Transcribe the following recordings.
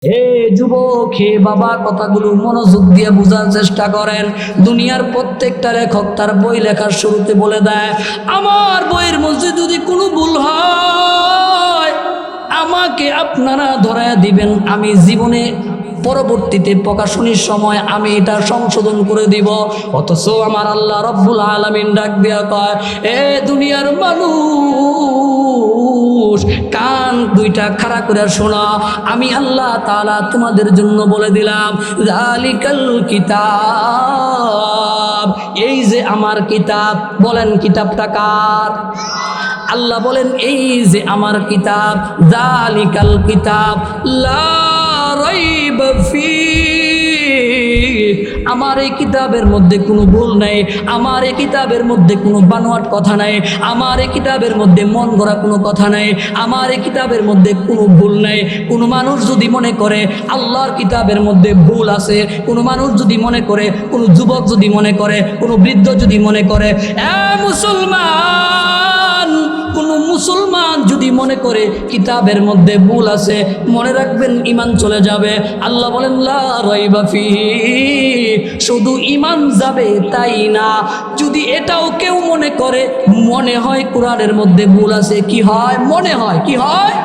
হে যুবক, হে বাবা, কথাগুলো মনোযোগ দিয়ে বোঝার চেষ্টা করেন। দুনিয়ার প্রত্যেকটা লেখক তার বই লেখার শুরুতে বলে দেয়, আমার বইয়ের মধ্যে যদি কোনো ভুল হয় আমাকে আপনারা ধরায়া দিবেন, আমি জীবনে পরবর্তীতে প্রকাশনীর সময় আমি এটা সংশোধন করে দিব। অথচ আমার আল্লাহ রব্বুল আলামিন ডাক দিয়া কয়, এ দুনিয়ার মানুষ, কান দুইটা খাড়া করে শোনা, আমি আল্লাহ তাআলা তোমাদের জন্য বলে দিলাম, যালিকাল কিতাব, এই যে আমার কিতাব। বলেন কিতাবটা কার? আল্লাহ বলেন এই যে আমার কিতাব, যালিকাল কিতাব লা রাইবা ফীহ, আমার এই কিতাবের মধ্যে কোনো ভুল নাই, আমার এই কিতাবের মধ্যে কোনো বানোয়াট কথা নাই, আমার এই কিতাবের মধ্যে মন গড়া কোনো কথা নাই, আমার এই কিতাবের মধ্যে কোনো ভুল নাই। কোনো মানুষ যদি মনে করে আল্লাহর কিতাবের মধ্যে ভুল আছে, কোনো মানুষ যদি মনে করে, কোনো যুবক যদি মনে করে, কোনো বৃদ্ধ যদি মনে করে, মুসলমান, কোনো মুসলমান যদি মনে করে কিতাবের মধ্যে ভুল আছে, মনে রাখবেন ঈমান চলে যাবে। আল্লাহ বলেন লা রাইবা ফীহ, শুধু ঈমান যাবে তাই না, যদি এটাও কেউ মনে করে, মনে হয় কোরআনের মধ্যে ভুল আছে, কি হয়? মনে হয়, কি হয়?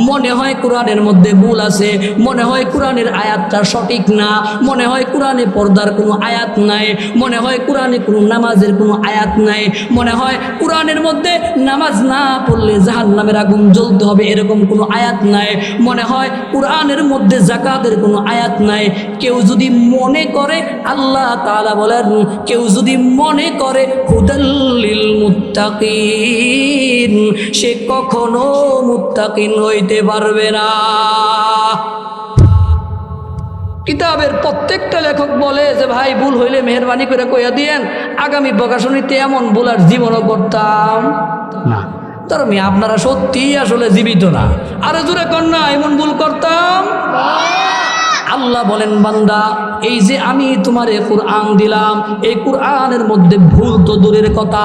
মনে হয় কোরআনের মধ্যে ভুল আছে, মনে হয় কোরআনের আয়াতটা সঠিক না, মনে হয় কোরআনে পর্দার কোনো আয়াত নাই, মনে হয় কোরআনে কোনো নামাজের কোনো আয়াত নাই, মনে হয় কোরআনের মধ্যে নামাজ না পড়লে জাহান্নামের আগুন জ্বলতে হবে এরকম কোনো আয়াত নাই, মনে হয় কোরআনের মধ্যে যাকাতের কোনো আয়াত নাই। কেউ যদি মনে করে, আল্লাহ তাআলা বলেন, কেউ যদি মনে করে হুদাল লিল মুত্তাকিন, সে কখনো মুত্তাকিন হইতে পারবে না। কিতাবের প্রত্যেকটা লেখক বলে যে ভাই ভুল হইলে মেহেরবানি করে কইয়া দিয়েন, আগামী প্রকাশনীতে এমন ভুল আর জীবনও করতাম না। তার মেয়ে আপনারা সত্যি আসলে জীবিত না, আরো জোরে কর না, এমন ভুল করতাম। আল্লাহ বলেন, বান্দা, এই যে আমি তোমারে কুরআন দিলাম, এই কুরআনের মধ্যে ভুল তো দূরের কথা,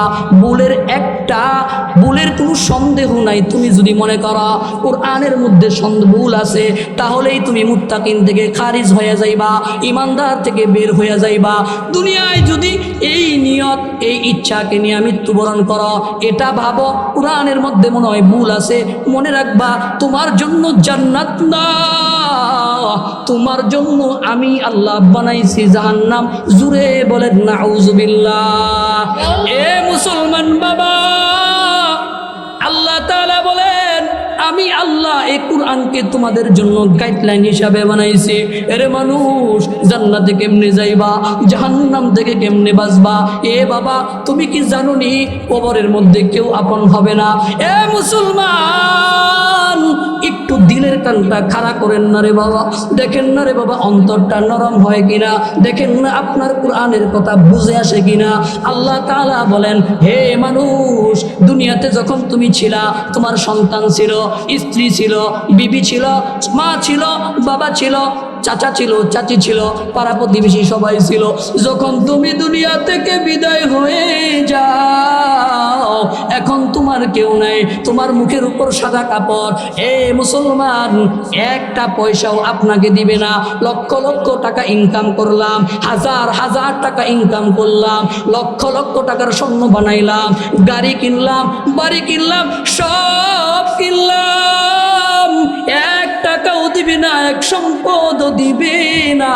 ভুলের কোনো সন্দেহ নাই। তুমি যদি মনে করো কুরআনের মধ্যে ভুল আছে, তাহলেই তুমি মুত্তাকিন থেকে খারিজ হয়ে যাইবা, ইমানদার থেকে বের হয়ে যাইবা। দুনিয়ায় যদি এই নিয়ত, এই ইচ্ছাকে নিয়ে মৃত্যুবরণ করো, এটা ভাবো কুরআনের মধ্যে মনে হয় ভুল আছে, মনে রাখবা তোমার জন্য জান্নাত না, তোমার জন্য আমি আল্লাহ বানাইছি জাহান্নাম। জুরে বলেন নাউজুবিল্লাহ। এ মুসলমান বাবা, আল্লাহ তাআলা বলেন, আমি আল্লাহ এই কুরআনকে তোমাদের জন্য গাইডলাইন হিসাবে বানাইছি। এরে মানুষ, জান্নাতে কেমনে যাইবা, জাহান্নাম থেকে কেমনে বাঁচবা? এ বাবা, তুমি কি জানো নি কবরের মধ্যে কেউ আপন হবে না? এ মুসলমান, একটু দিলের কানটা খাড়া করেন না রে বাবা, দেখেন না রে বাবা অন্তরটা নরম হয় কিনা, দেখেন না আপনার কোরআনের কথা বুঝে আসে কিনা। আল্লাহ তাআলা বলেন, হে মানুষ, দুনিয়াতে যখন তুমি ছিলা, তোমার সন্তান ছিল, স্ত্রী ছিল, বিবি ছিল, মা ছিল, বাবা ছিল, চাচা ছিল, চাচি ছিল, পাড়া প্রতিবেশী সবাই ছিল। যখন তুমি দুনিয়া থেকে বিদায় হয়ে যাও, এখন তোমার কেউ নাই, তোমার মুখের উপর সাদা কাপড়। এ মুসলমান, একটা পয়সাও আপনাকে দিবে না। লক্ষ লক্ষ টাকা ইনকাম করলাম, হাজার হাজার টাকা ইনকাম করলাম, লক্ষ লক্ষ টাকার স্বর্ণ বানাইলাম, গাড়ি কিনলাম, বাড়ি কিনলাম, সব কিনলাম, এক টাকাও দিবে না, এক সম্পদও দিবে না।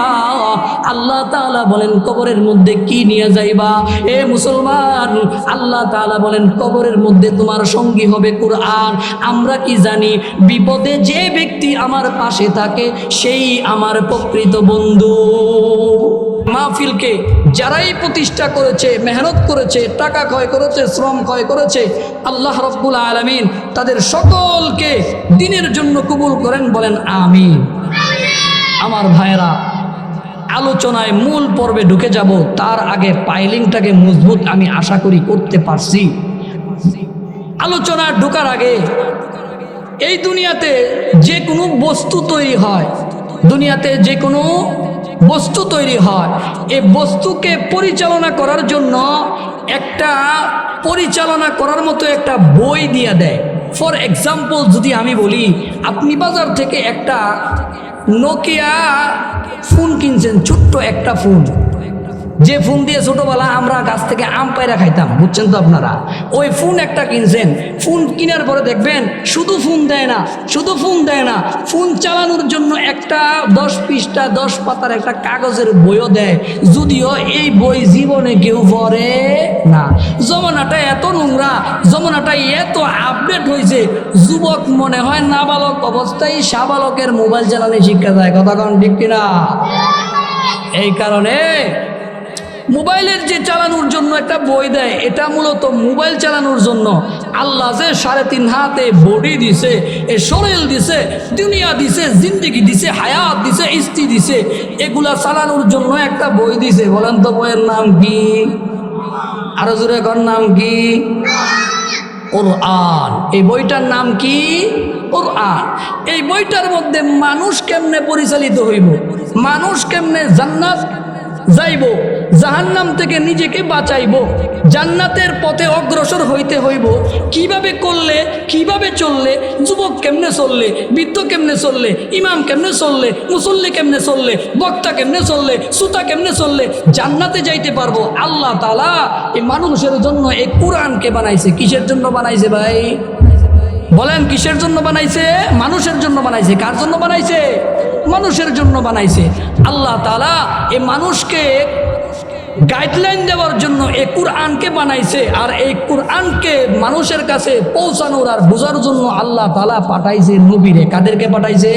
আল্লাহ তাআলা বলেন, কবরের মধ্যে কি নিয়ে যাইবা? এ মুসলমান, আল্লাহ তাআলা বলেন, কবরের মধ্যে তোমার সঙ্গী হবে কুরআন। আমরা কি জানি, বিপদে যে ব্যক্তি আমার পাশে থাকে সেই আমার প্রকৃত বন্ধু। মাহফিলকে যারাই প্রতিষ্ঠা করেছে, মেহনত করেছে, টাকা ক্ষয় করেছে, শ্রম ক্ষয় করেছে, আল্লাহ রাব্বুল আলামিন তাদের সকলকে দ্বীনের জন্য কবুল করেন, বলেন আমিন। আমার ভাইয়েরা, আলোচনায় মূল পর্বে ঢুকে যাব, তার আগে পাইলিংটাকে মজবুত আমি আশা করি করতে পারছি। আলোচনা ঢোকার আগে, এই দুনিয়াতে যে কোনো বস্তু তৈরি হয়, দুনিয়াতে যে কোনো বস্তু তৈরি হয়, এই বস্তুকে পরিচালনা করার জন্য একটা পরিচালনা করার মতো একটা বই দিয়ে দেয়। ফর এক্সাম্পল যদি আমি বলি, আপনি বাজার থেকে একটা নোকিয়া ফোন কিনছেন, ছোট্ট একটা ফোন, যে ফোন দিয়ে ছোটবেলা আমরা গাছ থেকে আম পায়রা খাইতাম, বুঝছেন তো আপনারা। ওই ফোন একটা কিনছেন, ফোন কেনার পরে দেখবেন শুধু ফোন দেয় না, শুধু ফোন দেয় না, ফোন চালানোর জন্য একটা 10 পৃষ্ঠা 10 পাতার একটা কাগজের বইও দেয়, যদিও এই বই জীবনে কেউ পড়ে না। জমানাটা এত নোংরা, জমানাটা এত আপডেট হয়েছে, যুবক মনে হয় নাবালক অবস্থায় সাবালকের মোবাইল চালানো শিক্ষা যায়। কথা কন ঠিক কিনা? এই কারণে মোবাইলের যে চালানোর জন্য একটা বই দেয়, এটা মূলত মোবাইল চালানোর জন্য। আল্লাহ যে 3.5 হাতে বডি দিছে, এ শরীর দিছে, দুনিয়া দিছে, জিন্দেগি দিছে, হায়াত দিছে, স্ত্রী দিছে, এগুলা চালানোর জন্য একটা বই দিছে। বলেন তো বইয়ের নাম কি? আরো জোরে কর, নাম কি? কোরআন। এই বইটার নাম কি? কোরআন। এই বইটার মধ্যে মানুষ কেমনে পরিচালিত হইব, মানুষ কেমনে জান্নাত যাইব, জাহান্নাম থেকে নিজেকে বাঁচাইব, জান্নাতের পথে অগ্রসর হইতে হইব, কিভাবে করলে, কিভাবে চললে, যুবক কেমনে চললে, বৃদ্ধ কেমনে চললে, ইমাম কেমনে চললে, মুসল্লি কেমনে চললে, বক্তা কেমনে চললে, শ্রোতা কেমনে চললে জান্নাতে যাইতে পারবো। আল্লাহ তাআলা এই মানুষের জন্য এই কোরআনকে বানাইছে। কিসের জন্য বানাইছে ভাই? বলেন কিসের জন্য বানাইছে? মানুষের জন্য বানাইছে। কার জন্য বানাইছে? মানুষের জন্য বানাইছে। আল্লাহ তাআলা এই মানুষকে গাইডলাইন দেওয়ার জন্য এই কোরআনকে বানাইছে, আর এই কোরআনকে মানুষের কাছে পৌঁছানোর আর বোঝার জন্য আল্লাহ তাআলা পাঠাইছে নবীরে। কাদেরকে পাঠাইছে?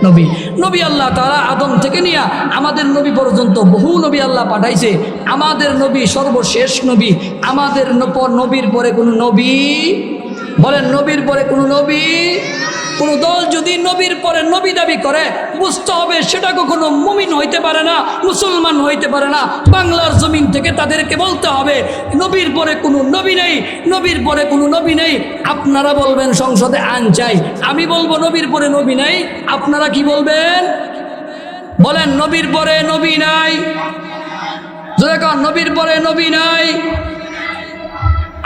নবী। নবী আল্লাহ তাআলা আদম থেকে নিয়ে আমাদের নবী পর্যন্ত বহু নবী আল্লাহ পাঠাইছে। আমাদের নবী সর্বশেষ নবী। আমাদের নবীর পরে কোনো নবী, বলেন নবীর পরে কোনো নবী, কোন দল যদি নবীর পরে নবী দাবি করে, বুঝতে হবে সেটা কখনো মুমিন হইতে পারে না, মুসলমান হইতে পারে না। বাংলার জমিন থেকে তাদেরকে বলতে হবে নবীর পরে কোনো নবী নেই, নবীর পরে কোনো নবী নেই। আপনারা বলবেন সংসদে আইন চাই, আমি বলবো নবীর পরে নবী নেই। আপনারা কি বলবেন? বলেন নবীর পরে নবী নাই। জোরে কন, নবীর পরে নবী নাই।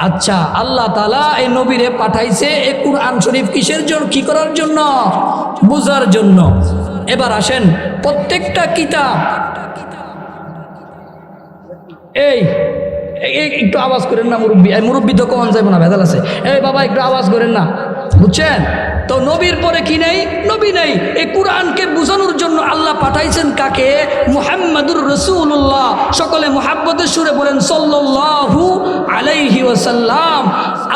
আচ্ছা, আল্লাহ তাআলা এই নবীরে পাঠাইছে এই কুরআন শরীফ কিসের জন্য, কি করার জন্য? বুঝার জন্য। এবার আসেন, প্রত্যেকটা কিতাব, এই একটু আওয়াজ করেন না মুরব্বী, মুরব্বী তো কখন যাইব না, ভেজাল আছে। এই বাবা একটু আওয়াজ করেন না, বুঝছেন তো? নবীর পরে কি নেই? নবী নেই। এই কোরআনকে বোঝানোর জন্য আল্লাহ পাঠাইছেন কাকে? মুহাম্মাদুর রাসূলুল্লাহ। সকলে মুহাব্বতের সুরে বলেন সাল্লাল্লাহু আলাইহি ওয়াসাল্লাম।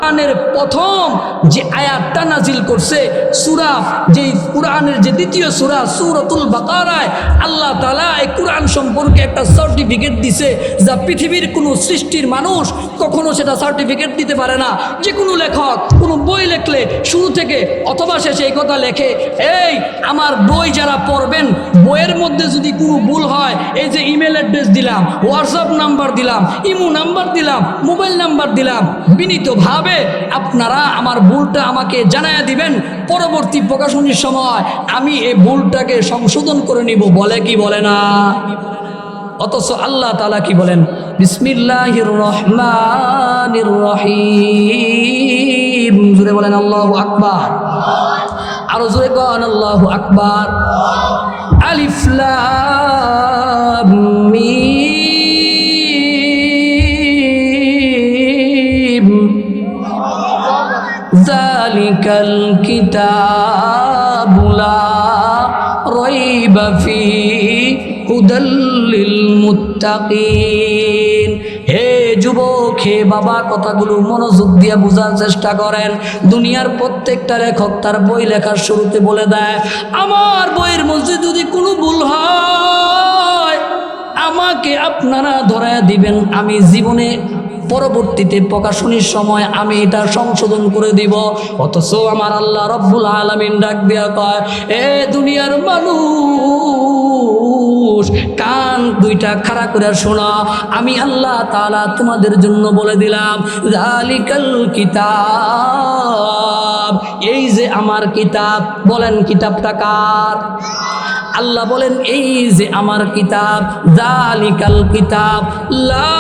কোরআনের প্রথম যে আয়াতটা নাজিল করছে সূরা, যে কোরআনের যে দ্বিতীয় সূরা সূরাতুল বাকারায় আল্লাহ তাআলা এই কোরআন সম্পর্কে একটা সার্টিফিকেট দিছে, যা পৃথিবীর কোনো সৃষ্টির মানুষ কখনো সেটা সার্টিফিকেট দিতে পারে না। যে কোনো লেখক কোনো বই লেখলে শুরু থেকে অথবা শেষে এই কথা লেখে, এই আমার বই যারা পড়বেন, বইয়ের মধ্যে যদি কোনো ভুল হয়, এই যে ইমেল অ্যাড্রেস দিলাম, হোয়াটসঅ্যাপ নাম্বার দিলাম, ইমো নাম্বার দিলাম, মোবাইল নাম্বার দিলাম, বিনীতভাবে আপনারা আমার ভুলটা আমাকে জানায়া দিবেন। পরবর্তী প্রকাশনীর সময় আমি এই ভুলটাকে সংশোধন করে নিব। বলে কি বলে না? অথচ আল্লাহ তাআলা কি বলেন? বিসমিল্লাহির রহমানির রহিম। জোরে বলেন আল্লাহু আকবার। আরো জোরে বলেন আল্লাহু আকবার। আলিফ লাম মিম যালিকাল কিতাবু লা রাইবা ফীহি হুদাল লিল মুত্তাকিন। হে যুবক, হে বাবা, কথাগুলো মনোযোগ দিয়ে বোঝার চেষ্টা করেন। দুনিয়ার প্রত্যেকটা লেখক তার বই লেখার শুরুতে বলে দেয়, আমার বইয়ের মধ্যে যদি কোনো ভুল হয় আমাকে আপনারা ধরায়া দিবেন, আমি জীবনে পরবর্তীতে প্রকাশনীর সময় আমি এটা সংশোধন করে দিব। অথচ আমার আল্লাহ রব্বুল আলামিন ডাক দিয়া কয়, এ দুনিয়ার মানুষ, কান দুইটা খাড়া করে শোনা, আমি আল্লাহ তাআলা তোমাদের জন্য বলে দিলাম, যালিকাল কিতাব, এই যে আমার কিতাব। বলেন কিতাবটা কার? আল্লাহ বলেন এই যে আমার কিতাব, যালিকাল কিতাব লা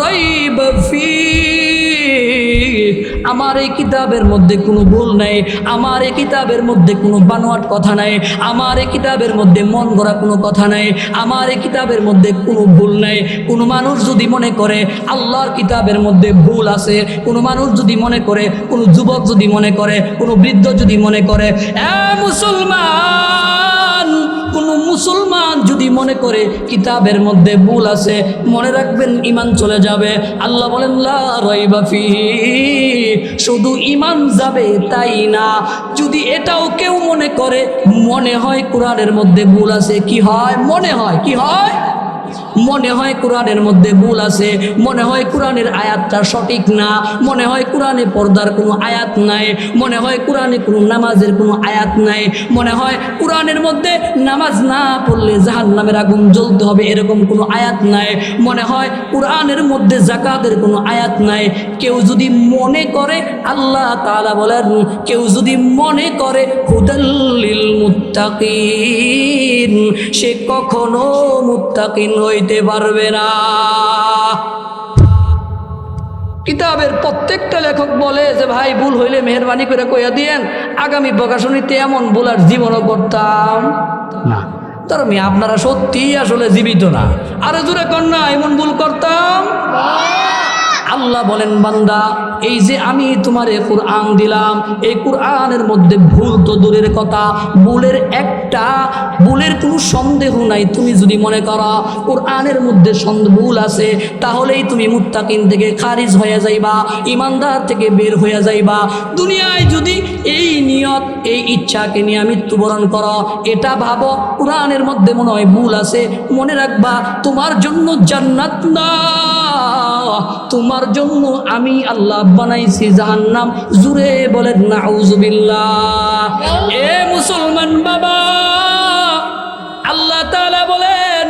রাইবা ফীহি, আমার এই কিতাবের মধ্যে কোনো ভুল নাই, আমার এই কিতাবের মধ্যে কোনো বানোয়াট কথা নাই, আমার এই কিতাবের মধ্যে মন গড়া কোনো কথা নাই, আমার এই কিতাবের মধ্যে কোনো ভুল নাই। কোনো মানুষ যদি মনে করে আল্লাহর কিতাবের মধ্যে ভুল আছে, কোনো মানুষ যদি মনে করে, কোনো যুবক যদি মনে করে, কোনো বৃদ্ধ যদি মনে করে, মুসলমান, কোন মুসলমান যদি মনে করে কিতাবের মধ্যে ভুল আছে, মনে রাখবেন ঈমান চলে যাবে। আল্লাহ বলেন লা রাইবা ফিহি, শুধু ঈমান যাবে তাই না, যদি এটাও কেউ মনে করে, মনে হয় কোরআনের মধ্যে ভুল আছে, কি হয়? মনে হয়, কি হয়? মনে হয় কোরআনের মধ্যে ভুল আছে, মনে হয় কোরআনের আয়াতটা সঠিক না, মনে হয় কোরআনে পর্দার কোনো আয়াত নাই, মনে হয় কোরআনে কোনো নামাজের কোনো আয়াত নাই, মনে হয় কোরআনের মধ্যে নামাজ না পড়লে জাহান্নামের আগুন জ্বলতে হবে এরকম কোনো আয়াত নাই, মনে হয় কোরআনের মধ্যে যাকাতের কোনো আয়াত নাই। কেউ যদি মনে করে, আল্লাহ তাআলা বলেন, কেউ যদি মনে করে হুদাল লিল মুত্তাকিন, সে কখনো মুত্তাকিন হইতে পারবে না। কিতাবের প্রত্যেকটা লেখক বলে যে ভাই ভুল হইলে মেহরবানি করে কইয়া দিয়েন, আগামী প্রকাশনীতে এমন ভুল আর জীবনও করতাম না। তার মেয়ে আপনারা সত্যি আসলে জীবিত না, আরে জোরে কন্যা, এমন ভুল করতাম। আল্লাহ বলেন, বান্দা এই যে আমি তোমার এই কুরআন দিলাম, এই কুরআনের মধ্যে ভুল তো দূরের কথা, ভুলের কোনো সন্দেহ নাই। তুমি যদি মনে করো কুরআনের মধ্যে ভুল আছে, তাহলেই তুমি মুত্তাকিন থেকে খারিজ হয়ে যাইবা, ইমানদার থেকে বের হয়ে যাইবা। দুনিয়ায় যদি এই নিয়ত, এই ইচ্ছাকে নিয়ে মৃত্যুবরণ করো, এটা ভাবো কুরআনের মধ্যে মনে হয় ভুল আছে, মনে রাখবা তোমার জন্য জান্নাত না, তোমার জন্য আমি আল্লাহ বানাইছি জাহান্নাম। জুরে বলেন নাউজুবিল্লাহ। এ মুসলমান বাবা, আল্লাহ তাআলা বলেন,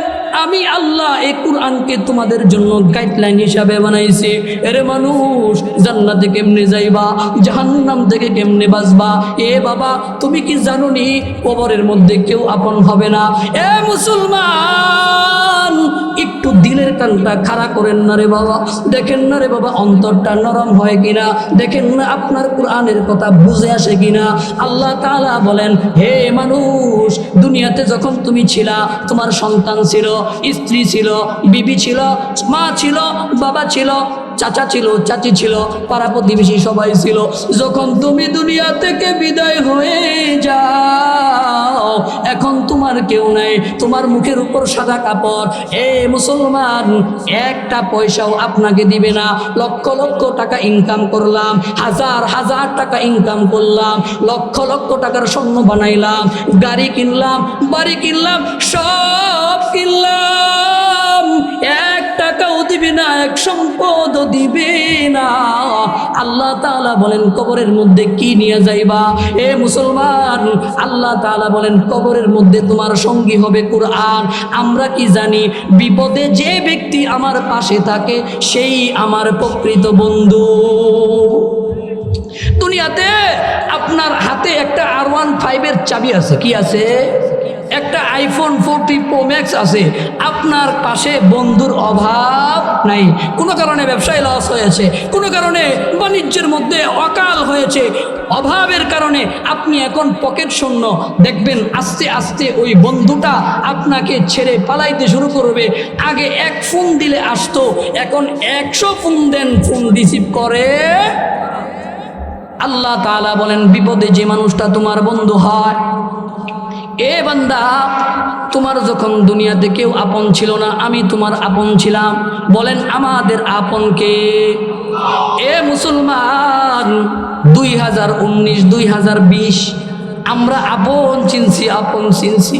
আমি আল্লাহ এই কুরআনকে তোমাদের জন্য গাইডলাইন হিসাবে বানাইছি। এর মানুষ, জান্নাতে কেমনে যাইবা, জাহান্নাম থেকে কেমনে বাঁচবা। এ বাবা, তুমি কি জানো নি কবরের মধ্যে কেউ আপন হবে না? এ মুসলমান, একটু দিলের কানটা খাড়া করেন না রে বাবা, দেখেন না রে বাবা অন্তরটা নরম হয় কিনা, দেখেন না আপনার কোরআনের কথা বুঝে আসে কিনা। আল্লাহ তাআলা বলেন, হে মানুষ, দুনিয়াতে যখন তুমি ছিলা, তোমার সন্তান ছিল, স্ত্রী ছিল, বিবি ছিল, মা ছিল, বাবা ছিল, চাচা ছিল, চাচি ছিল, পাড়া প্রতিবেশী সবাই ছিল। যখন তুমি দুনিয়া থেকে বিদায় হয়ে যাও, এখন তোমার কেউ নাই, তোমার মুখের উপর সাদা কাপড়। এ মুসলমান, একটা পয়সাও আপনাকে দিবে না। লক্ষ লক্ষ টাকা ইনকাম করলাম, হাজার হাজার টাকা ইনকাম করলাম, লক্ষ লক্ষ টাকার স্বর্ণ বানাইলাম, গাড়ি কিনলাম, বাড়ি কিনলাম, সব কিনলাম, এক টাকাও দিবে না, এক সম্পদও দিবে না। আল্লাহ তাআলা বলেন, কবরের মধ্যে কি নিয়ে যাইবা? এ মুসলমান, আল্লাহ তাআলা বলেন, কবরের মধ্যে তোমার সঙ্গী হবে কুরআন। আমরা কি জানি, বিপদে যে ব্যক্তি আমার পাশে থাকে সেই আমার প্রকৃত বন্ধু। দুনিয়াতে আপনার হাতে একটা R15 এর চাবি আছে, কি আছে? একটা iPhone 40 Pro Max আছে, আপনার পাশে বন্ধুর অভাব নাই। কোনো কারণে ব্যবসায় লস হয়েছে, কোনো কারণে বাণিজ্যের মধ্যে অকাল হয়েছে, অভাবের কারণে আপনি এখন পকেট শূন্য। দেখবেন আস্তে আস্তে ওই বন্ধুটা আপনাকে ছেড়ে পালাইতে শুরু করবে। আগে এক ফোন দিলে আসতো, এখন 100 ফোন দেন, ফোন রিসিভ করে। আল্লাহ তাআলা বলেন, বিপদে যে মানুষটা তোমার বন্ধু হয়, এ বান্দা, তোমার যখন দুনিয়াতে কেউ আপন ছিল না, আমি তোমার আপন ছিলাম। বলেন, আমাদের আপন কে? এ মুসলমান, 2019 2020 আমরা আপন চিনছি, আপন চিনছি।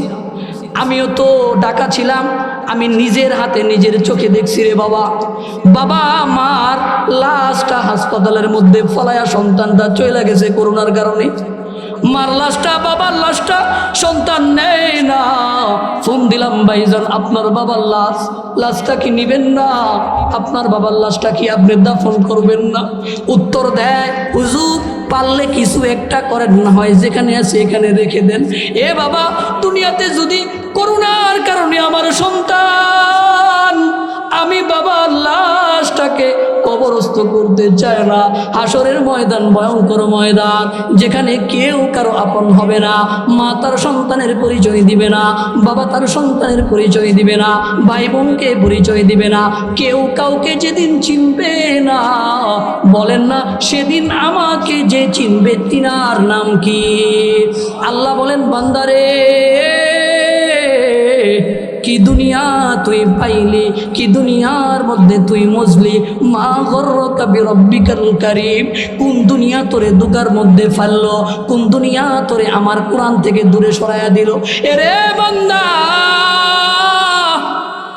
আমিও তো ঢাকা ছিলাম, আমি নিজের হাতে নিজের চোখে দেখছি রে বাবা। বাবা আমার লাশটা হাসপাতালের মধ্যে ফলায়া, সন্তানটা চলে গেছে করোনার কারণে। মার লাশটা, বাবার লাশটা সন্তান নেই না। ফোন দিলাম, ভাইজান আপনার বাবার লাশটা কি নিবেন না? আপনার বাবার লাশটা কি আপনি দাফন করবেন না? উত্তর দেয়, হুজুর পারলে কিছু একটা করেন, না হয় যেখানে আছে এখানে রেখে দেন। এ বাবা, দুনিয়াতে যদি করোনার কারণে আমার সন্তান, আমি বাবার লাশটাকে কবরস্থ করতে চায় না। হাসরের ময়দান ভয়ঙ্কর ময়দান, যেখানে কেউ কারো আপন হবে না। মা তার সন্তানের পরিচয় দিবে না, বাবা তার সন্তানের পরিচয় দিবে না, ভাই বোনকে পরিচয় দিবে না, কেউ কাউকে যেদিন চিনবে না। বলেন না, সেদিন আমাকে যে চিনবে তিনার নাম কি? আল্লাহ বলেন, বান্দারে কি দুনিয়া তুই পাইলি, কি দুনিয়ার মধ্যে তুই মজলি। মা গররকা বিরব্বিকাল কারীম, কোন দুনিয়া তোরে দুকার মধ্যে ফেললো, কোন দুনিয়া তোরে আমার কোরআন থেকে দূরে সরাইয়া দিল। এরে বান্দা,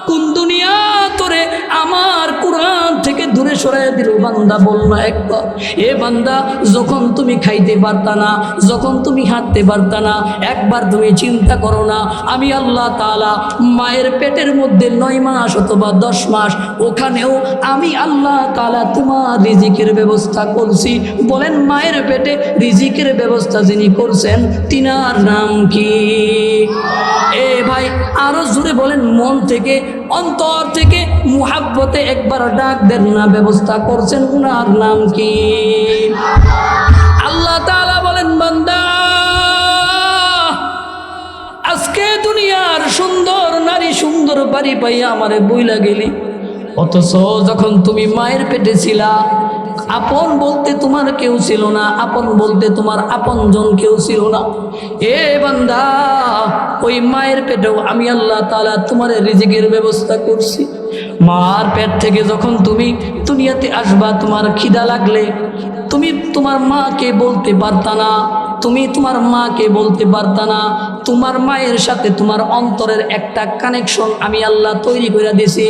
কোন দুনিয়া তোরে আমার কোরআন থেকে দূরে সরাইয়া দিল? বান্দা বলল একবার, এ বান্দা, যখন তুমি খাইতে পারতা না, যখন তুমি হাঁটতে পারতা না, একবার তুমি চিন্তা করো না, আমি আল্লাহ তাআলা মায়ের পেটের মধ্যে 9 মাস অথবা 10 মাস, ওখানেও আমি আল্লাহ তাআলা তোমার রিজিকের ব্যবস্থা করছি। বলেন, মায়ের পেটে রিজিকের ব্যবস্থা যিনি করছেন তিনার নাম কি? এ ভাই, আরো জোরে বলেন, মন থেকে, অন্তর থেকে, মুহাব্বতে একবার ডাক দেন না, ব্যবস্থা করছেন উনার নাম কি? আল্লাহ তাআলা বলেন, বান্দা, আজকে দুনিয়ার সুন্দর নারী, সুন্দর বাড়ি পাইয়া আমারে বইলা গেলি, অথচ যখন তুমি মায়ের পেটে ছিলা, আপন বলতে তোমার কেউ ছিল না, আপন বলতে তোমার আপনজন কেউ ছিল না। এ বান্দা, ওই মায়ের পেটেও আমি আল্লাহ তাআলা তোমার রিজিকের ব্যবস্থা করছি। মার পেট থেকে যখন তুমি দুনিয়াতে আসবা, তোমার খিদা লাগলে তুমি তোমার মাকে বলতে পারতা না, তুমি তোমার মাকে বলতে পারতা না। তোমার মায়ের সাথে তোমার অন্তরের একটা কানেকশন আমি আল্লাহ তৈরি করে দিয়েছি।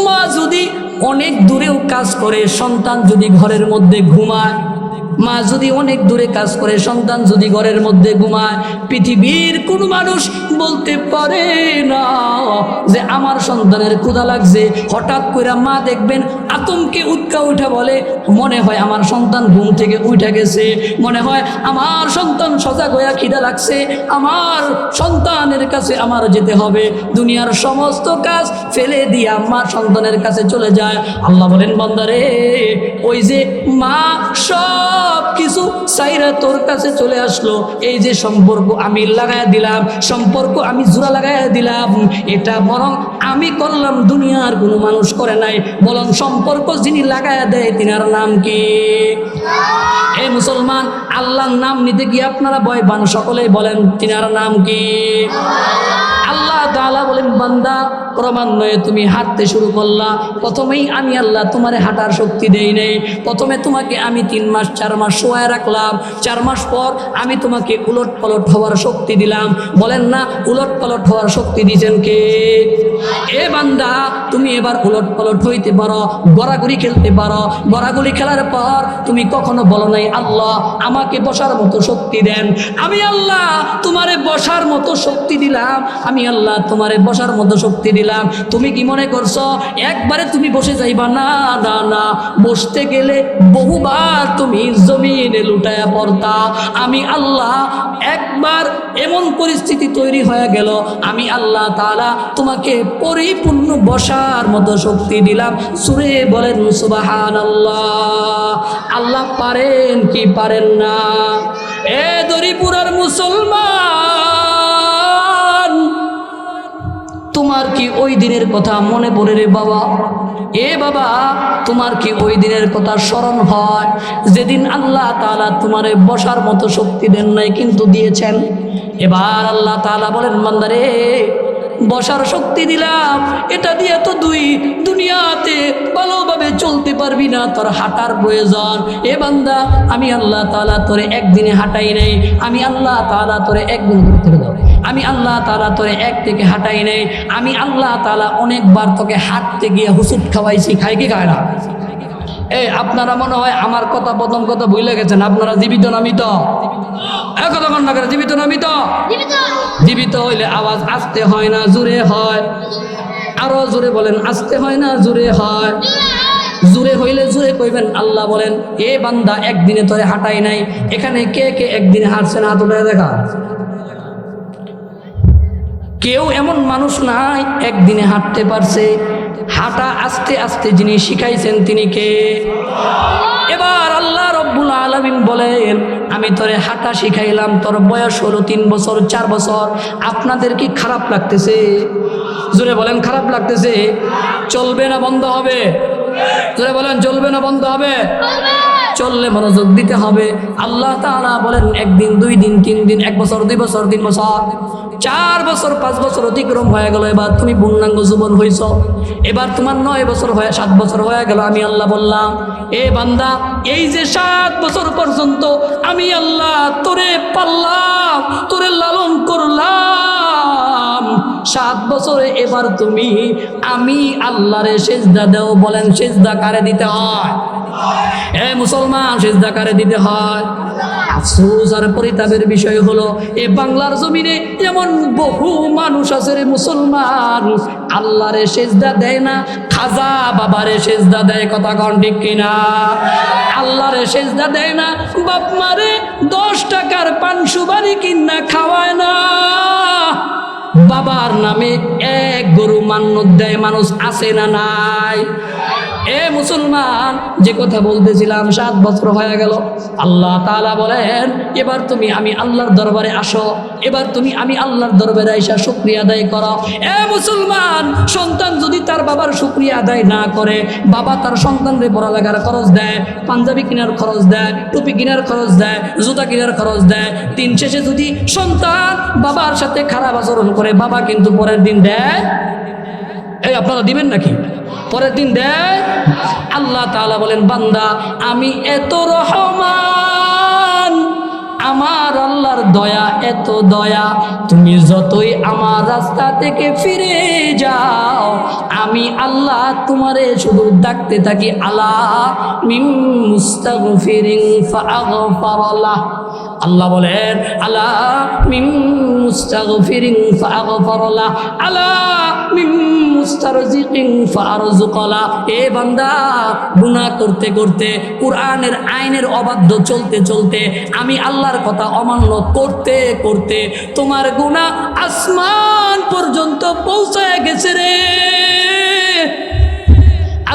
মা যদি অনেক দূরেও কাজ করে, সন্তান যদি ঘরের মধ্যে ঘুমায়, মা যদি অনেক দূরে কাজ করে, সন্তান যদি ঘরের মধ্যে ঘুমায়, পৃথিবীর কোনো মানুষ বলতে পারে না যে আমার সন্তানের ক্ষুধা লাগছে। হঠাৎ করে মা দেখবেন আতঙ্কে উৎকা উঠা বলে, মনে হয় আমার সন্তান ঘুম থেকে উঠে গেছে, মনে হয় আমার সন্তান সজাগ হয়ে খিদা লাগছে, আমার সন্তানের কাছে আমার যেতে হবে। দুনিয়ার সমস্ত কাজ ফেলে দিয়ে মা সন্তানের কাছে চলে যায়। আল্লাহ বলেন, বান্দারে, ওই যে মা সব কিছু সাইরা তোর কাছে চলে আসলো, এই যে সম্পর্ক আমি লাগাইয়া দিলাম, সম্পর্ক আমি জোড়া লাগাইয়া দিলাম, এটা বরং আমি করলাম, দুনিয়ার কোনো মানুষ করে নাই। বরং সম্পর্ক যিনি লাগাইয়া দেয় তিনার নাম কি? এ মুসলমান, আল্লাহর নাম নিতে গিয়ে আপনারা ভয় পান, সকলেই বলেন তিনার নাম কি? আল্লাহ তাআলা বলেন, বান্দা, ক্রমান্বয়ে তুমি হাঁটতে শুরু করলা, প্রথমেই আমি আল্লাহ তোমারে হাঁটার শক্তি দেই নাই। প্রথমে তোমাকে আমি 3 মাস 4 মাস শোয়ায় রাখলাম, 4 মাস পর আমি তোমাকে উলট পালট হওয়ার শক্তি দিলাম। বলেন না, উলট পালট হওয়ার শক্তি দিয়েছেন কে? এ বান্দা, তুমি এবার উলট পালট হইতে পারো, গড়াগড়ি খেলতে পারো। গড়াগড়ি খেলার পর তুমি কখনো বলো নাই, আল্লাহ আমাকে বসার মতো শক্তি দেন। আমি আল্লাহ তোমারে বসার মতো শক্তি দিলাম, আমি আল্লাহ তোমারে বসার মতো শক্তি দিলাম। তুমি কি মনে করছো একবারে তুমি বসে যাইবা? না না না, বসতে গেলে বহুবার তুমি জমিনে লুটায়া পড়তা। আমি আল্লাহ একবার এমন পরিস্থিতি তৈরি হয়ে গেল, আমি আল্লাহ তাআলা তোমাকে পরিপূর্ণ বসার মতো শক্তি দিলাম। সুরে বলেন সুবহানাল্লাহ। আল্লাহ পারেন কি পারেন না? এ দরিপুরার মুসলমান, তোমার কি ওই দিনের কথা মনে পড়ে রে বাবা? এ বাবা, তোমার কি ওই দিনের কথা স্মরণ হয় যেদিন আল্লাহ তাআলা তোমারে বসার মতো শক্তি দেন নাই, কিন্তু দিয়েছেন? এবার আল্লাহ তাআলা বলেন, বান্দারে, বসার শক্তি দিলাম, এটা দিয়ে তো দুনিয়াতে ভালোভাবে চলতে পারবি না, তোর হাঁটার প্রয়োজন। এ বান্দা, আমি আল্লাহ তাআলা তোরে একদিনে হাঁটাই নাই, আমি আল্লাহ তাআলা তোরে একদিন ঘুরতে দাও, আমি আল্লাহ তাআলা তোরে এক থেকে হাঁটাই নাই, আমি আল্লাহ তাআলা অনেকবার তোকে হাঁটতে গিয়ে হুসুট খাওয়াইছি। খাই কি খায় না? আপনারা মনে হয় আমার কথা, প্রথম কথা ভুলে গেছেন। আপনারা জীবিত নামিত? কথা কন না করে, জীবিত নামিত? জীবিত হইলে আওয়াজ আস্তে হয় না জোরে হয়? আরো জোরে বলেন, আস্তে হয় না জোরে হয়? জোরে হইলে জোরে কইবেন। আল্লাহ বলেন, এ বান্দা, একদিনে তোরে হাঁটাই নাই। এখানে কে কে একদিনে হাঁটছেন? হাত উঠে দেখা। কেউ এমন মানুষ নাই একদিনে হাঁটতে পারছে। হাঁটা আস্তে আস্তে যিনি শিখাইছেন তিনি কে? এবার আল্লাহ রব্বুল আলামিন বলেন, আমি তোরে হাঁটা শিখাইলাম, তোর বয়স হলো 3 বছর 4 বছর। আপনাদের কি খারাপ লাগতেছে? জোরে বলেন, খারাপ লাগতেছে? চলবে না বন্ধ হবে? জোরে বলেন, চলবে না বন্ধ হবে? চললে মনোযোগ দিতে হবে। আল্লাহ তাআলা বলেন, 1 দিন 2 দিন 3 দিন 1 বছর 2 বছর 3 বছর 4 বছর 5 বছর অতিক্রম হয়ে গেল। এবার তুমি পূর্ণাঙ্গ যুবন হইছ। এবার তোমার 9 বছর হয়ে 7 বছর হয়ে গেল। আমি আল্লাহ বললাম, এ বান্দা, এই যে 7 বছর পর্যন্ত আমি আল্লাহ তোরে পাললাম, তোরে লালন করলাম, 7 বছরে এবার তুমি আমি আল্লাহরে সেজদা দাও। বলেন, সেজদা কারে দিতে হয়? এ মুসলমান, সেজদা কারে দিতে হয়? আফসোস আর পরিতাপের বিষয় হলো, এ বাংলার জমিনে এমন বহু মানুষ আছে রে মুসলমান, আল্লাহরে সেজদা দেয় না, খাজা বাবারে সেজদা দেয়। কথা কন ঠিক কিনা? আল্লাহরে সেজদা দেয় না, বাপ মারে 10 টাকার পান সুপারি কিনা খাওয়ায় না, বাবার নামে 1 গরু মান্নত দেয় মানুষ আছে না নাই? এ মুসলমান, যে কথা বলতেছিলাম, 7 বছর হয়ে গেল। আল্লাহ তাআলা বলেন, এবার তুমি আমি আল্লাহর দরবারে আসো, এবার তুমি আমি আল্লাহর দরবারে আইসা শুকরিয়া আদায় করো। এ মুসলমান, সন্তান যদি তার বাবার শুকরিয়া আদায় না করে, বাবা তার সন্তানদের পড়ালেখার খরচ দেয়, পাঞ্জাবি কেনার খরচ দেয়, টুপি কেনার খরচ দেয়, জুতা কেনার খরচ দেয়, দিন শেষে যদি সন্তান বাবার সাথে খারাপ আচরণ করে, বাবা কিন্তু পরের দিন দেয়। এই আপনারা দিবেন নাকি? পরের দিন দেয়। আল্লাহ তাআলা বলেন, বান্দা, আমি এত রহমান, আমার আল্লাহর দয়া এত দয়া, তুমি যতই আমার রাস্তা থেকে ফিরে যাও, আমি আল্লাহ তোমারে শুধু ডাকতে থাকি, আলা মিন মুস্তাগফিরিন ফাআগফারলাহ। আল্লাহ বলেন, আলা মিন মুস্তাগফিরিন ফাআগফারলাহ, আলা মিন মুস্তারজিকিন ফাআরযুকালা। এ বান্দা, গুনাহ করতে করতে, কোরআনের আইনের অবাধ্য চলতে চলতে, আমি আল্লাহর কথা অমান্য করতে করতে তোমার গুনাহ আসমান পর্যন্ত পৌঁছায় গেছে রে।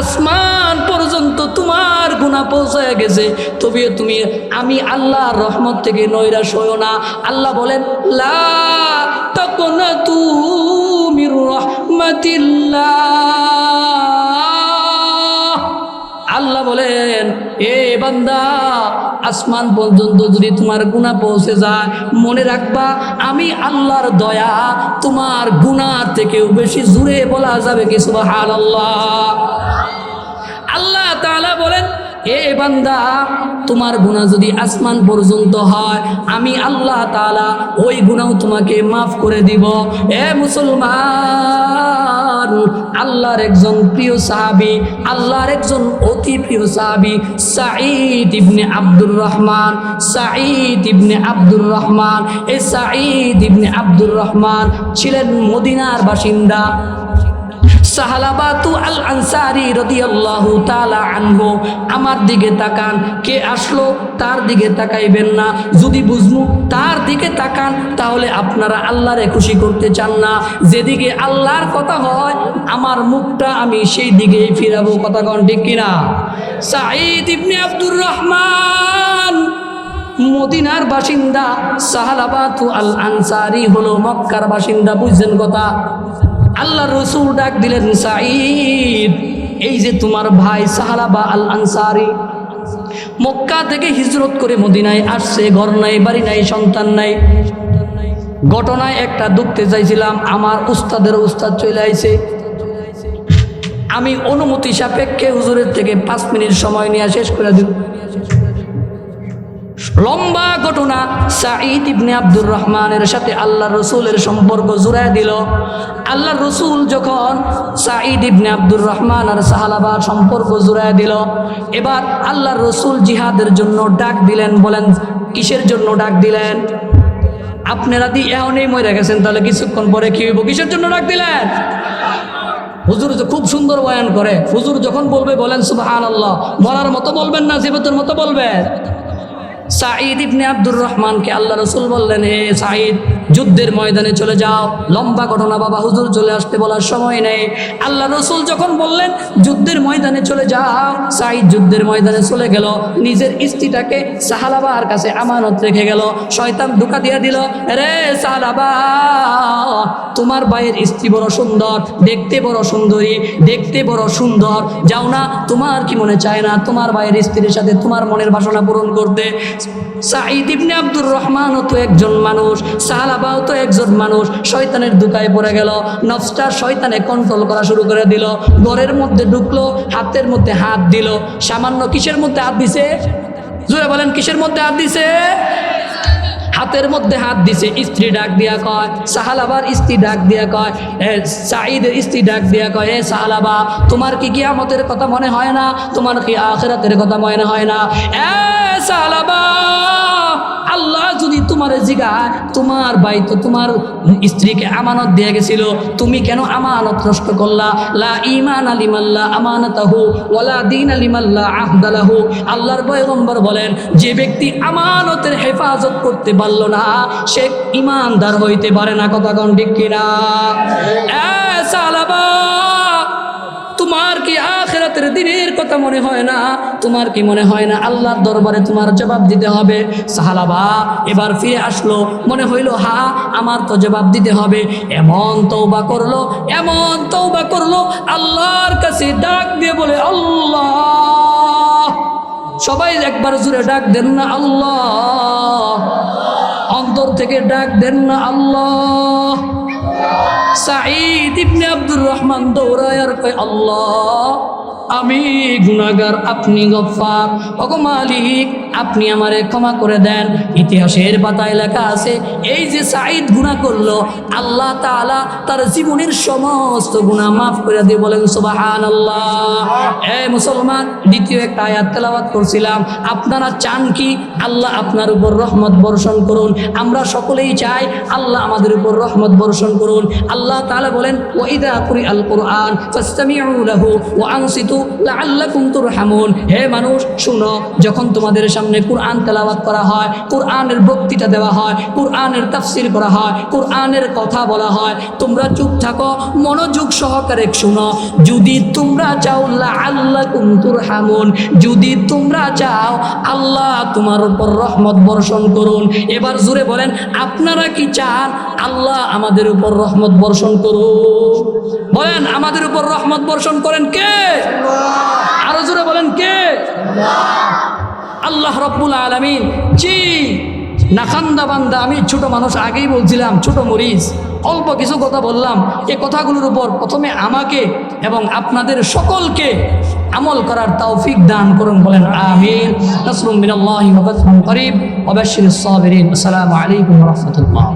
আসমান পর্যন্ত তোমার গুনাহ পৌঁছায় গেছে, তবে তুমি আমি আল্লাহর রহমত থেকে নৈরাশ হইও না। আল্লাহ বলেন, লা তাকুনাতু মির রাহমাতিল্লাহ। আল্লাহ বলেন, এ বান্দা, আসমান পর্যন্ত যদি তোমার গুনাহ পৌঁছে যায়, মনে রাখবা আমি আল্লাহর দয়া তোমার গুনাহ থেকেও বেশি জোরে বলা যাবে কি সুবহানাল্লাহ? আল্লাহ তাআলা বলেন, এ বান্দা, তোমার গুনাহ যদি আসমান পর্যন্ত হয়, আমি আল্লাহ তাআলা ওই গুনাহ তোমাকে মাফ করে দিব। এ মুসলমান, আল্লাহর একজন প্রিয় সাহাবী, আল্লাহর একজন অতি প্রিয় সাহাবী সাঈদ ইবনে আব্দুর রহমান, সাঈদ ইবনে আব্দুর রহমান, এই সাঈদ ইবনে আব্দুর রহমান ছিলেন মদিনার বাসিন্দা। সাহালাবাতু আল আনসারি রাদিয়াল্লাহু তাআলা আনহু। আমার দিকে তাকান, কে আসলো তার দিকে তাকাইবেন না। যদি বুঝমু তার দিকে তাকান, তাহলে আপনারা আল্লাহরে খুশি করতে চান না। যেদিকে আল্লাহর কথা হয়, আমার মুখটা আমি সেই দিকেই ফিরাবো। কথা কোন ঠিক কিনা? সাঈদ ইবনে আব্দুর রহমান মদিনার বাসিন্দা, সাহালাবাতু আল আনসারি হলো মক্কার বাসিন্দা। বুঝছেন কথা? আল্লাহ রসুল ডাক দিলেন, সাঈদ, এই যে তোমার ভাই সাহালাবা আল আনসারি মক্কা থেকে হিজরত করে মদিনায় আসছে, ঘর নাই, বাড়ি নাই, সন্তান নাই। ঘটনায় একটা দুঃখতে চাইছিলাম, আমার উস্তাদের উস্তাদ চলে আইছে। আমি অনুমতি সাপেক্ষে হুজুরের থেকে 5 মিনিট সময় নিয়ে শেষ করে দিব। লম্বা ঘটনা। সাঈদ ইবনে আব্দুর রহমানের সাথে আল্লাহ রসুলের সম্পর্ক জুড়ায় দিল। আল্লাহ রসুল যখন সাঈদ ইবনে আব্দুর রহমান আর সাহালাবার সম্পর্ক জুড়ায় দিল, এবার আল্লাহ রসুল জিহাদের জন্য ডাক দিলেন। বলেন, কিসের জন্য ডাক দিলেন? আপনারা দি এমনই মরে গেছেন, তাহলে কিছুক্ষণ পরে কি হইব? কিসের জন্য ডাক দিলেন? হুজুর খুব সুন্দর বয়ান করে। হুজুর যখন বলবে বলেন সুবহানাল্লাহ। মরার মতো বলবেন না, জীবিতের মতো বলবেন। সাঈদ ইবনে আব্দুর রহমানকে আল্লাহ রসুল বললেন, হে সাঈদ, যুদ্ধের ময়দানে চলে যাও। লম্বা ঘটনা বাবা, হুজুর চলে আসতে বলার সময় নেই। আল্লাহ রসুল যখন বললেন যুদ্ধের ময়দানে চলে যাও, সাঈদ যুদ্ধের ময়দানে চলে গেল। নিজের স্ত্রীটাকে সাহালাবার কাছে আমানত রেখে গেল। শয়তান ধোঁকা দিয়ে দিল, রে সাহালাবা, তোমার ভাইয়ের স্ত্রী বড় সুন্দর, দেখতে বড় সুন্দরী, দেখতে বড় সুন্দর, যাও না, তোমার কি মনে চায় না তোমার ভাইয়ের স্ত্রীর সাথে তোমার মনের বাসনা পূরণ করতে? সাঈদ ইবনে আব্দুর রহমানও তো একজন মানুষ, সাহালাবাও তো একজন মানুষ। শয়তানের ধোঁকায় পড়ে গেল, নফসটা শয়তানে কন্ট্রোল করা শুরু করে দিল। ঘরের মধ্যে ঢুকলো, হাতের মধ্যে হাত দিল। সামান্য কিসের মধ্যে হাত দিছে? জোরে বলেন, কিসের মধ্যে হাত দিছে? হাতের মধ্যে হাত দিছে। স্ত্রী ডাক দিয়া কয়, সাহালাবার স্ত্রী ডাক দিয়া কয়, সাঈদের স্ত্রী ডাক দিয়া কয়, এ সাহালাবা, তোমার কি কিয়ামতের কথা মনে হয় না? তোমার কি আখিরাতের কথা মনে হয় না? এ সাহালাবা, আল্লাহ যদি তোমার জিগায়, তোমার ভাই তো তোমার স্ত্রীকে আমানত দিয়ে গেছিল, তুমি কেন আমানত নষ্ট করলা? লা ঈমান লিমাল্লা আমানাতাহু ওয়ালা দীন লিমাল্লা আহদালাহু। আল্লাহর পয়গম্বর বলেন, যে ব্যক্তি আমানতের হেফাজত করতে পারলো না, সে ঈমানদার হইতে পারে না। কথা কোন ঠিক কিনা? এ সাহাবা, তোমার কি আখিরাতের দিনের কথা মনে হয় না? তোমার কি মনে হয় না আল্লাহর দরবারে তোমার জবাব দিতে হবে? সাহালাবা এবার ফিরে আসলো, মনে হইল হা, আমার তো জবাব দিতে হবে। এমন তওবা করলো, এমন তওবা করলো, আল্লাহর কাছে ডাক দিয়ে বলে, আল্লাহ। সবাই একবার জুড়ে ডাক দেন না আল্লাহ, অন্তর থেকে ডাক দেন না আল্লাহ। সাঈদ ইবনে আব্দুর রহমান দৌড়ায় আর কয়, আল্লাহ, আমি গুনাহগার, আপনি গফফার। ওগো মালিক, আপনি আমারে ক্ষমা করে দেন। ইতিহাসের পাতায় লেখা আছে, এই যে সাঈদ গুনাহ করলো, আল্লাহ তাআলা তার জীবনের সমস্ত গুনাহ মাফ করে দিয়ে বলেন সুবহানাল্লাহ। এ মুসলমান, দ্বিতীয় একটা আয়াত তেলাওয়াত করছিলাম। আপনারা চান কি আল্লাহ আপনার উপর রহমত বর্ষণ করুন? আমরা সকলেই চাই আল্লাহ আমাদের উপর রহমত বর্ষণ করুন। আল্লাহ তাআলা বলেন, ওয়া ইযা কুরিআল কুরআন ফাসতামিউ লাহু ওয়া আনসিতু লাআল্লাকুম তুরহামুন। হে মানুষ, শুনো, যখন তোমাদের সামনে কুরআন তেলাওয়াত করা হয়, কুরআনের বক্তৃতা দেওয়া হয়, কুরআনের তাফসীর করা হয়, কুরআনের কথা বলা হয়, তোমরা চুপ থাকো, মনোযোগ সহকারে শুনো। যদি তোমরা চাও লাআল্লাকুম তুরহামুন, যদি তোমরা চাও আল্লাহ তোমার উপর রহমত বর্ষণ করুন। এবার জোরে বলেন, আপনারা কি চান আল্লাহ আমাদের উপর রহমত বর্ষণ করুন? বলেন, আমাদের উপর রহমত বর্ষণ করেন কে? আরো জোরে বলেন, কে? আল্লাহ রাব্বুল আলামিন। জি, নাখান্দা বান্দা, আমি ছোট মানুষ, আগেই বলছিলাম, ছোট মরিচ, অল্প কিছু কথা বললাম। এই কথাগুলোর উপর প্রথমে আমাকে এবং আপনাদের সকলকে আমল করার তৌফিক দান করুন। বলেন আমিন। নাসরুম মিনাল্লাহি ওয়া ফাতহুন করিব ওয়া বাশশিরিস সাবিরিন। আসসালামু আলাইকুম ওয়া রাহমাতুল্লাহ।